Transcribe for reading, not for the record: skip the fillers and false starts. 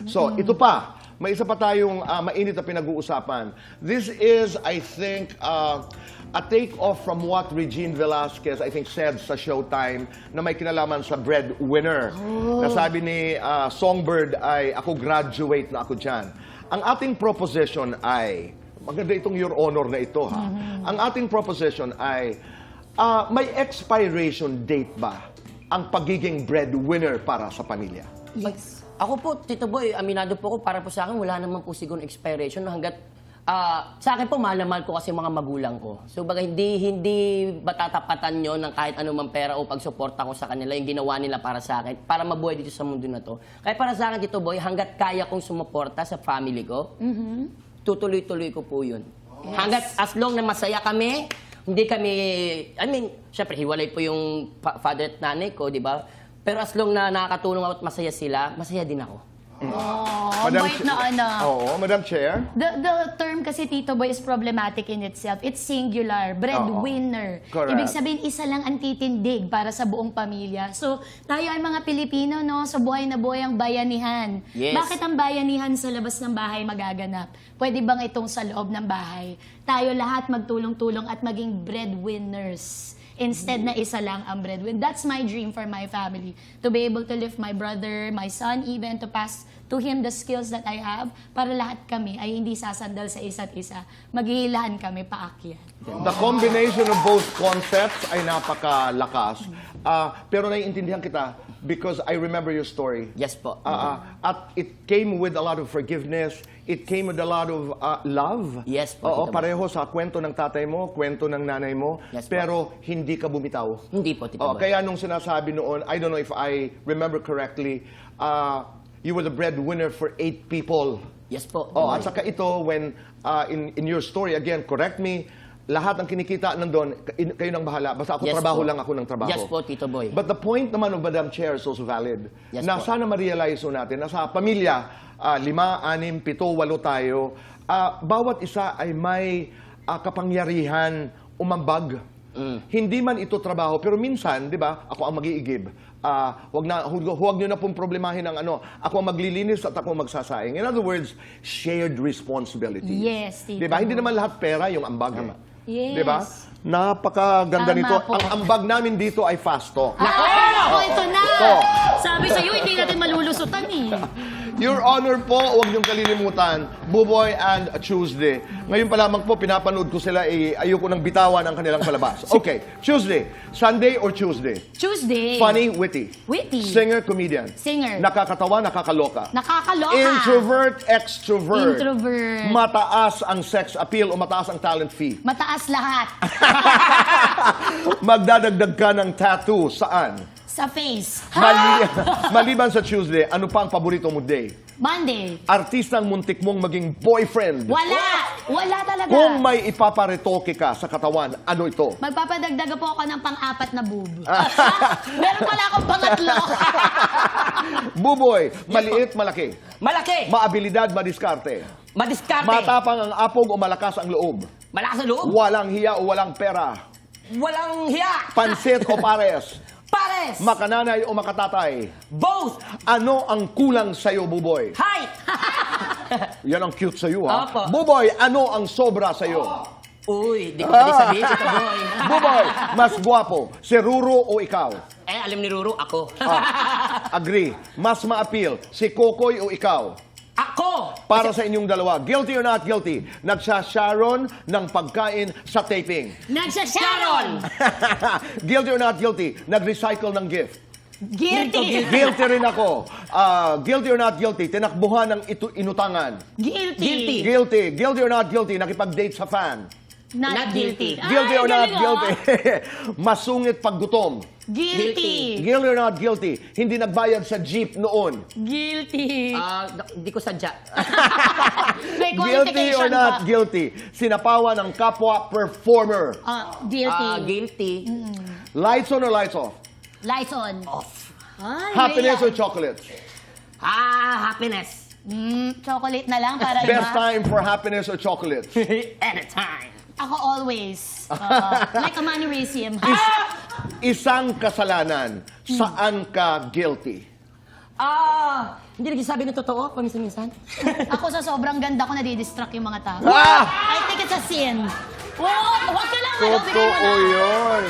So, ito pa. May isa pa tayong mainit na pinag-uusapan. This is, I think, a take-off from what Regine Velasquez, I think, said sa Showtime na may kinalaman sa breadwinner. Nasabi ni Songbird ay, ako graduate na ako dyan. Ang ating proposition ay, maganda itong Your Honor na ito, ha? Ang ating proposition ay, may expiration date ba ang pagiging breadwinner para sa pamilya? Yes. Ako po, Tito Boy, aminado po ako, para po sa akin, wala naman po siguro expiration hanggat, sa akin po, mahal na mahal ko kasi mga magulang ko. So, baga, hindi matatapatan nyo ng kahit anumang pera o pagsuporta ko sa kanila, yung ginawa nila para sa akin, para mabuhay dito sa mundo na to. Kaya para sa akin, Tito Boy, hanggat kaya kong sumuporta sa family ko, tutuloy-tuloy ko po yun. Yes. Hanggat as long na masaya kami, hindi kami, syempre, hiwalay po yung father at nanay ko, di ba? Pero as long na nakakatulong ako at masaya sila, masaya din ako. Oh, bait na anak. Oo, Madam Chair. The term kasi, Tito Boy, is problematic in itself. It's singular, breadwinner. Correct. Ibig sabihin, isa lang ang titindig para sa buong pamilya. So, tayo ay mga Pilipino, no, sa buhay na buhay ang bayanihan. Yes. Bakit ang bayanihan sa labas ng bahay magaganap? Pwede bang itong sa loob ng bahay? Tayo lahat magtulong-tulong at maging breadwinners. Instead na isa lang ang breadwinner. That's my dream for my family. To be able to lift my brother, my son, even to pass to him the skills that I have para lahat kami ay hindi sasandal sa isa't isa. Maghihilahan kami paakyat. The combination of both concepts ay napakalakas. Pero naiintindihan kita because I remember your story. Yes po. At it came with a lot of forgiveness. It came with a lot of love. Yes po. Oo, Tito Boy. pareho sa kwento ng tatay mo, kwento ng nanay mo, Yes po. pero hindi ka bumitaw. Hindi po, Tito Boy. Kaya nung sinasabi noon, I don't know if I remember correctly, you were the breadwinner for 8 people. Yes po. At saka ito, when in your story, again, correct me, lahat ng kinikita nandun, kayo nang bahala. Basta ako, Yes trabaho po. lang ako ng trabaho. Yes po, Tito Boy. But the point naman of Madam Chair is also valid. Yes Na po. sana ma-realize natin na sa pamilya, 5, 6, 7, 8 tayo, bawat isa ay may kapangyarihan umambag. Hindi man ito trabaho, pero minsan, di ba, ako ang mag-iigib. Huwag nyo na pong problemahin ang ano. Ako ang maglilinis at ako ang magsasaing. In other words, shared responsibility. Yes, Tito. Di ba? Hindi naman lahat pera yung ambag. Yes. Di ba? Napakaganda Tama nito. po. Ang ambag namin dito ay fast talk. Ako, ito na! Ito. Sabi sa'yo, hindi natin malulusutan eh. Your Honor po, huwag niyong kalilimutan, Buboy and Tuesday. Ngayon pa lamang po, pinapanood ko sila, ayoko nang bitawan ang kanilang palabas. Okay, Tuesday. Sunday or Tuesday? Tuesday. Funny, witty. Witty. Singer, comedian. Singer. Nakakatawa, nakakaloka. Nakakaloka. Introvert, extrovert. Introvert. Mataas ang sex appeal o mataas ang talent fee. Mataas lahat. Magdadagdag ka ng tattoo, saan? Sa face. Maliban sa Tuesday, ano pa ang paborito mo day? Monday. Artistang muntik mong maging boyfriend. Wala. Wala talaga. Kung may ipaparetoke ka sa katawan, ano ito? Magpapadagdag po ako ng pang-apat na boob. Meron pala akong pangatlo. Buboy, maliit, malaki. Malaki. Maabilidad, madiskarte. Madiskarte. Matapang ang apog o malakas ang loob. Malakas sa loob. Walang hiya o walang pera. Walang hiya. Pansit o pares. Pares. Makananay o makatatay. Both. Ano ang kulang sa'yo, Buboy? Hi. Yan ang cute sa'yo, ha? Opo. Buboy, ano ang sobra sa'yo? Uy, di ko pwede sabihin, Tito Boy. Buboy, mas gwapo, si Ruro o ikaw? Alam ni Ruru, ako. Agree. Mas ma-appeal, si Kokoy o ikaw? Ako. Para sa inyong dalawa, guilty or not guilty, nagsasharon ng pagkain sa taping. Nagsasharon. Guilty or not guilty, nag-recycle ng gift. Guilty. Guilty rin ako. Guilty or not guilty, tinakbuhan ng inutangan. Guilty. Guilty. Guilty or not guilty, nakipag-date sa fan. Not guilty. Guilty or not guilty, masungit pag gutom. Guilty. Guilty or not guilty, hindi nagbayad sa jeep noon. Guilty. Hindi ko sadya. May Guilty or qualification not pa. guilty, sinapawan ng kapwa performer. Guilty. Guilty. Lights on or lights off? Lights on. Off. Ay, Happiness or may chocolates? Happiness. chocolate na lang para Best iba. time for happiness or chocolates? Anytime. Ako always. Like a mannerism. Isang kasalanan, saan ka guilty? Hindi nagsasabi ng totoo, paminsan-minsan. Ako sa sobrang ganda ko, nadidistract yung mga tao. Ah! I think it's a sin. Wag ka lang, ano, bigay mo Totoo na. yun.